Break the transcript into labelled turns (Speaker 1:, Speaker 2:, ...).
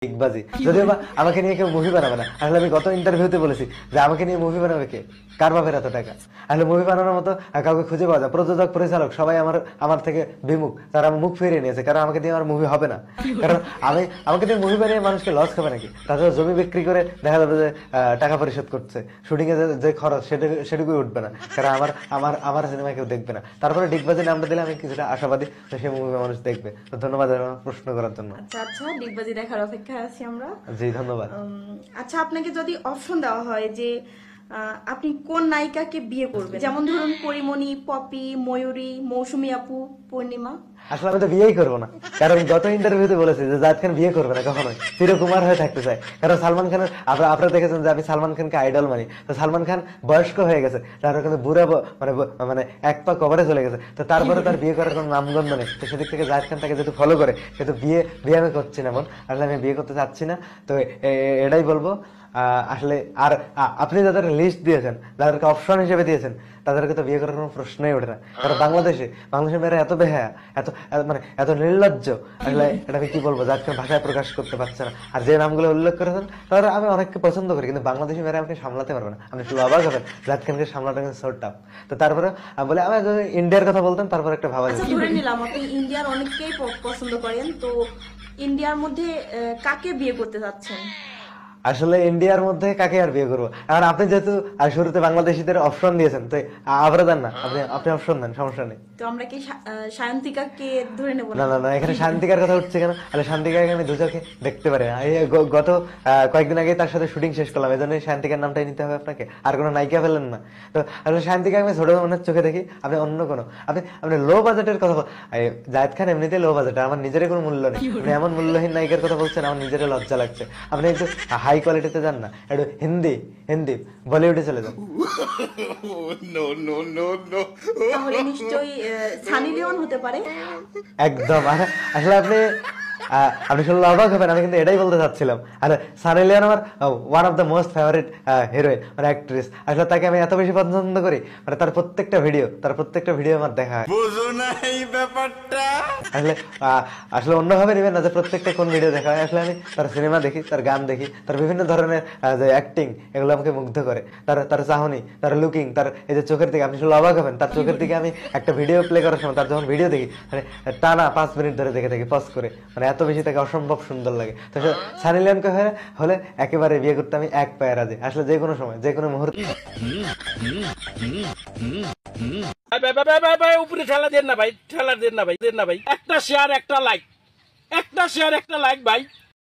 Speaker 1: ডিগবাজি যদিও বা আমাকে নিয়ে কেউ মুভি বানাবে না। আসলে আমি গত ইন্টারভিউতে বলেছি যে আমাকে নিয়ে মুভি বানাবে কে, কার বাপের এত টাকা। আসলে মুভি বানানোর মতো কাউকে খুঁজে পাওয়া যায়, প্রযোজক পরিচালক সবাই আমার থেকে বিমুখ, তারা আমার মুখ ফিরিয়ে নিয়েছে, কারণ আমাকে দিয়ে আমার মুভি হবে না। কারণ আমাকে দিয়ে মুভি বানিয়ে মানুষকে লস খাবে নাকি? তাছাড়া জমি বিক্রি করে দেখা যাবে যে টাকা পরিশোধ করছে, শুটিং এ যে খরচ সেটুকুই উঠবে না, কারণ আমার সিনেমা কেউ দেখবে না। তারপরে ডিগবাজি নামটা দিলে আমি কিছুটা আশাবাদী সেই মুভি মানুষ দেখবে। তো ধন্যবাদ আমার প্রশ্ন করার জন্য।
Speaker 2: আচ্ছা আচ্ছা, ডিগবাজি দেখার অপেক্ষায় আছি আমরা।
Speaker 1: জি ধন্যবাদ।
Speaker 2: আচ্ছা, আপনাকে যদি অপশন দেওয়া হয় যে আপনি কোন নায়িকাকে বিয়ে করবেন, যেমন ধরুন পরিমণি, পপি, ময়ূরী, মৌসুমী আপু, পূর্ণিমা।
Speaker 1: আসলে আমি তো বিয়েই করবো না, কারণ গত ইন্টারভিউতে বলেছি যে জাহিদ খান বিয়ে করবে না কখনোই, চিরকুমার হয়ে থাকতে চায়। কারণ সালমান খানের আপনারা দেখেছেন যে আমি সালমান খানকে আইডল মানি। তো সালমান খান বয়স্ক হয়ে গেছে, তারপর কিন্তু বুড়া মানে এক পা কবরে চলে গেছে। তো তারপরে তার বিয়ে করার কোনো নামগন্ধ নেই। তো সেদিক থেকে জাহিদ খান তাকে যেহেতু ফলো করে, কিন্তু বিয়ে আমি করছি না বোন, আসলে আমি বিয়ে করতে চাচ্ছি না। তো এটাই বলবো। আসলে আর আপনি যাদের লিস্ট দিয়েছেন, যাদেরকে অপশন হিসেবে দিয়েছেন, তাদেরকে তো বিয়ে করার কোনো প্রশ্নই ওঠে না। কারণ বাংলাদেশের মেয়েরা এত বেহায়া, মানে এত নির্লজ্জ, আসলে এটা আমি কি বলবো, যাকে ভাষায় প্রকাশ করতে পারছে না। আর যে নামগুলো উল্লেখ করেছেন তারা আমি অনেককে পছন্দ করি, কিন্তু বাংলাদেশি মেয়েরা আমাকে সামলাতে পারবে না। আপনি শুধু অবাক হবেন, জাহিদ খানকে সামলাটা কিন্তু সো টাফ। তো তারপরে বলে আমি যদি ইন্ডিয়ার কথা বলতেন, তারপর একটা ভাবা
Speaker 2: আচ্ছা, ধরে নিলাম আপনি ইন্ডিয়ার অনেককেই পছন্দ করেন, তো ইন্ডিয়ার মধ্যে কাকে বিয়ে করতে চাচ্ছেন?
Speaker 1: আসলে ইন্ডিয়ার মধ্যে কাকে আর বিয়ে করবো? এখন আপনি যেহেতু শুরুতে বাংলাদেশিদের অপশন দিয়েছেন, তো আবার দেন না, আপনি অপশন দেন, সমস্যা নেই।
Speaker 2: তো আমরা কি সায়ন্তিকাকে ধরে নেব?
Speaker 1: না না না, এখানে শান্তিকার কথা উঠছে কেন? আরে শান্তিকাকে আমি দুচোখে দেখতে পারি। গত কয়েকদিন আগে তার সাথে শুটিং শেষ করলাম, এই জন্য শান্তিকার নামটাই নিতে হবে আপনাকে, আর কোনো নায়িকা ফেলেন না। তো আসলে শান্তিকা আমি ছোট মনের চোখে দেখি, আপনি অন্য কোনো, আপনি লো বাজেটের কথা জাহিদ খান এমনিতেই লো বাজেট, আমার নিজেরই কোনো মূল্য নেই। আপনি এমন মূল্যহীন নায়িকার কথা বলছেন, আমার নিজেরই লজ্জা লাগছে। আপনি একটু হাই কোয়ালিটিতে যান না, একটু হিন্দি বলিউডে চলে যান।
Speaker 2: তাহলে নিশ্চয়ই সানি লিওন হতে পারে।
Speaker 1: একদম। আসলে আপনি শুনলে অবাক হবেন, আমি কিন্তু এটাই বলতে চাচ্ছিলাম। আর সানি লিওন আমার one of the most favourite heroine, মানে অ্যাক্ট্রেস। আসলে তাকে আমি এত বেশি পছন্দ করি, মানে তার প্রত্যেকটা ভিডিও আমার দেখা হয়। বুঝো না এই ব্যাপারটা। আসলে অন্যভাবে নেবেন না যে প্রত্যেকটা কোন ভিডিও দেখা হয়। আসলে আমি তার সিনেমা দেখি, তার গান দেখি, তার বিভিন্ন ধরনের যে অ্যাক্টিং, এগুলো আমাকে মুগ্ধ করে। তার চাহনি, তার লুকিং, তার এই যে চোখের দিকে, আপনি শুনলে অবাক হবেন, তার চোখের দিকে আমি একটা ভিডিও প্লে করার সময়, তার যখন ভিডিও দেখি, মানে টানা 5 মিনিট ধরে দেখে থাকি পজ করে, মানে এত বেশি তাকে অসম্ভব সুন্দর লাগে। তো সানি লিওনকে হলে একেবারে বিয়ে করতে আমি এক পায়ে রাজি, আসলে যে কোনো সময়, যে কোনো মুহূর্তে।
Speaker 3: উপরে ঠেলা দেন না ভাই, একটা শেয়ার একটা লাইক ভাই।